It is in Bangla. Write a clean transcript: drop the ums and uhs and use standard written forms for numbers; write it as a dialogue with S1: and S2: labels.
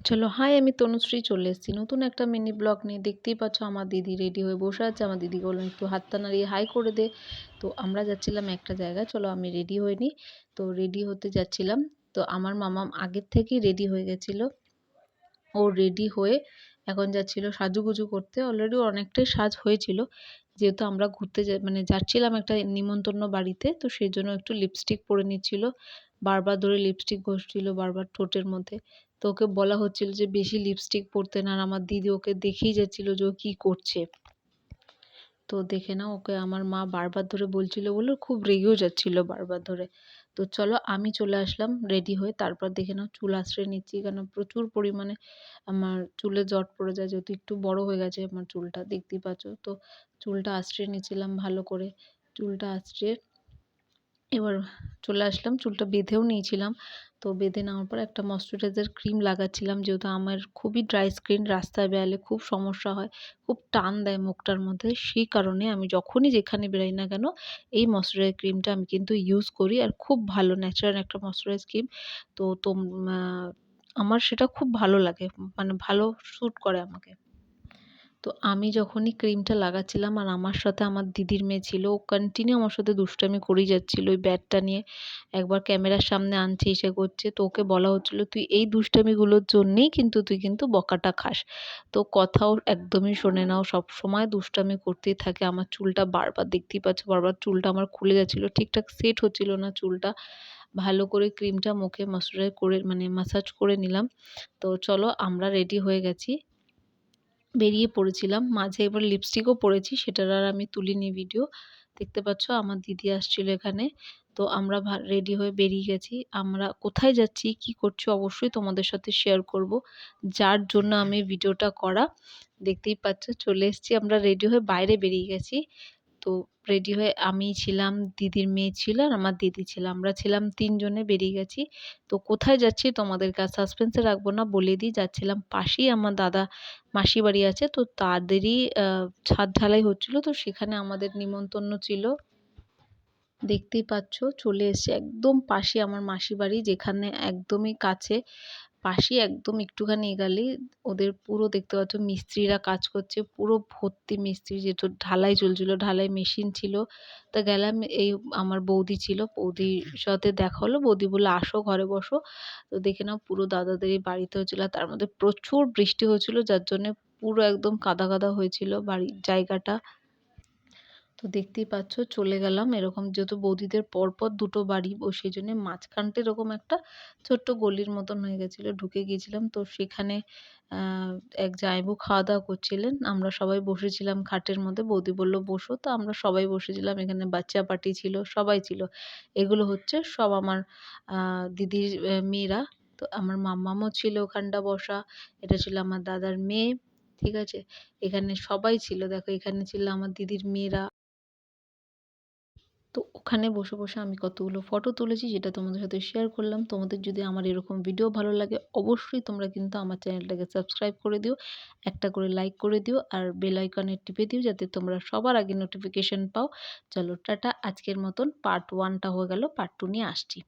S1: চলো হাই, আমি তনুশ্রী চলে এসেছি নতুন একটা মিনি ব্লগ নিয়ে। দেখতেই পাচ্ছ আমার দিদি রেডি হয়ে বসে আছে। আমার দিদিকে বললাম একটু হাতটা নাড়িয়ে হাই করে দে। তো আমরা যাচ্ছিলাম একটা জায়গায়। চলো আমি রেডি হয়ে নিই। তো রেডি হতে যাচ্ছিলাম। তো আমার মামাম আগের থেকেই রেডি হয়ে গেছিলো। ও রেডি হয়ে এখন যাচ্ছিল সাজুগুজু করতে। অলরেডি অনেকটাই সাজ হয়েছিল, যেহেতু আমরা ঘুরতে মানে যাচ্ছিলাম একটা নিমন্ত্রণ বাড়িতে। তো সেই জন্য একটু লিপস্টিক পরে নিচ্ছিল, বারবার ধরে লিপস্টিক ঘষছিল বারবার ঠোঁটের মধ্যে। তো ওকে বলা হচ্ছিল যে বেশি লিপস্টিক পরতে না। আর আমার দিদি ওকে দেখেই যাচ্ছিল যে ও কী করছে। তো দেখে নাও, ওকে আমার মা বারবার ধরে বলছিল বলে খুব রেগেও যাচ্ছিল বারবার ধরে। তো চলো আমি চলে আসলাম রেডি হয়ে। তারপর দেখে নাও চুল আঁচড়ে নিচ্ছি, কেন প্রচুর পরিমাণে আমার চুলে জট পড়ে যায়, যেহেতু একটু বড় হয়ে গেছে আমার চুলটা, দেখতেই পাচ্ছ। তো চুলটা আঁচড়ে নিচ্ছিলাম ভালো করে। চুলটা আঁচড়ে এবার চলে আসলাম, চুলটা বেঁধেও নিয়েছিলাম। তো বেঁধে নেওয়ার পর একটা ময়শ্চারাইজার ক্রিম লাগাচ্ছিলাম, যেহেতু আমার খুবই ড্রাই স্কিন, রাস্তায় বেরালে খুব সমস্যা হয়, খুব টান দেয় মুখটার মধ্যে। সেই কারণে আমি যখনই যেখানে বেরাই না কেন এই ময়শ্চারাইজার ক্রিমটা আমি কিন্তু ইউজ করি। আর খুব ভালো ন্যাচারাল একটা ময়শ্চারাইজ ক্রিম। তো আমার সেটা খুব ভালো লাগে, মানে ভালো স্যুট করে আমাকে। তো আমি যখনই ক্রিমটা লাগাচ্ছিলাম আর আমার সাথে আমার দিদির মেয়ে ছিল, ও কন্টিনিউ আমার সাথে দুষ্টামি করেই যাচ্ছিল ওই ব্যাটটা নিয়ে। একবার ক্যামেরার সামনে আনছে, ইসে করছে। তো ওকে বলা হচ্ছিল তুই এই দুষ্টামিগুলোর জন্যেই কিন্তু তুই কিন্তু বকাটা খাস। তো কথাও একদমই শোনে না, ও সবসময় দুষ্টামি করতেই থাকে। আমার চুলটা বারবার দেখতেই পাচ্ছ, বারবার চুলটা আমার খুলে যাচ্ছিলো, ঠিকঠাক সেট হচ্ছিল না চুলটা। ভালো করে ক্রিমটা মুখে ময়শ্চারাইজ করে মানে ম্যাসাজ করে নিলাম। তো চলো আমরা রেডি হয়ে গেছি, বেরিয়ে পড়েছিলাম। মাঝে এবার লিপস্টিকও পরেছি, সেটার আর আমি তুলিনি ভিডিও। দেখতে পাচ্ছ আমার দিদি আসছিল এখানে। তো আমরা রেডি হয়ে বেরিয়ে গেছি। আমরা কোথায় যাচ্ছি, কি করছি অবশ্যই তোমাদের সাথে শেয়ার করব, যার জন্য আমি ভিডিওটা করা। দেখতেই পাচ্ছ চলে এসেছি, আমরা রেডি হয়ে বাইরে বেরিয়ে গেছি। তো রেডি হয়ে আমি ছিলাম, দিদির মেয়ে ছিল আর আমার দিদি ছিল, আমরা ছিলাম ৩ জনে বেরিয়ে গেছি। তো কোথায় যাচ্ছি তোমাদেরকে আর সাসপেন্সে রাখবো না, বলে দিই। যাচ্ছিলাম পাশেই আমার দাদা মাসি বাড়ি আছে, তো তাদেরই ছাদ ঢালাই হচ্ছিল, তো সেখানে আমাদের নিমন্ত্রণ ছিল। দেখতেই পাচ্ছ চলে এসেছি একদম পাশে আমার মাসি বাড়ি, যেখানে একদমই কাছে, পাশেই একদম একটুখানি এগালেই ওদের পুরো দেখতে পাচ্ছ মিস্ত্রিরা কাজ করছে, পুরো ভর্তি মিস্ত্রি, যেহেতু ঢালাই চলছিল, ঢালাই মেশিন ছিল। তা গেলাম, এই আমার বৌদি ছিল, বৌদির সাথে দেখা হলো। বৌদি বললো আসো ঘরে বসো। তো দেখে নাও পুরো দাদাদেরই বাড়িতে হচ্ছিল, তার মধ্যে প্রচুর বৃষ্টি হচ্ছিল, যার জন্য পুরো একদম কাদা কাদা হয়েছিল বাড়ির জায়গাটা। তো দেখতেই পাচ্ছ চলে গেলাম এরকম, যেহেতু বৌদিদের পরপর দুটো বাড়ি, ও সেই জন্য মাঝখানটা এরকম একটা ছোট্ট গলির মতন হয়ে গেছিলো, ঢুকে গিয়েছিলাম। তো সেখানে এক জামাইবু খাওয়া দাওয়া করছিলেন, আমরা সবাই বসেছিলাম খাটের মধ্যে। বৌদি বলল বসো, তো আমরা সবাই বসেছিলাম। এখানে বাচ্চা পার্টি ছিল, সবাই ছিল। এগুলো হচ্ছে সব আমার দিদির মেয়েরা। তো আমার মাম্মামও ছিল ওখানটা বসা। এটা ছিল আমার দাদার মেয়ে, ঠিক আছে। এখানে সবাই ছিল, দেখো এখানে ছিল আমার দিদির মেয়েরা। তো ওখানে বসে বসে আমি কতগুলো ফটো তুলেছি, যেটা তোমাদের সাথে শেয়ার করলাম। তোমাদের যদি আমার এরকম ভিডিও ভালো লাগে অবশ্যই তোমরা কিন্তু আমার চ্যানেলটাকে সাবস্ক্রাইব করে দিও, একটা করে লাইক করে দিও, আর বেল আইকনে টিপে দিও, যাতে তোমরা সবার আগে নোটিফিকেশন পাও। চলো টাটা, আজকের মতন পার্ট 1টা হয়ে গেল, পার্ট 2 নিয়ে আসছি।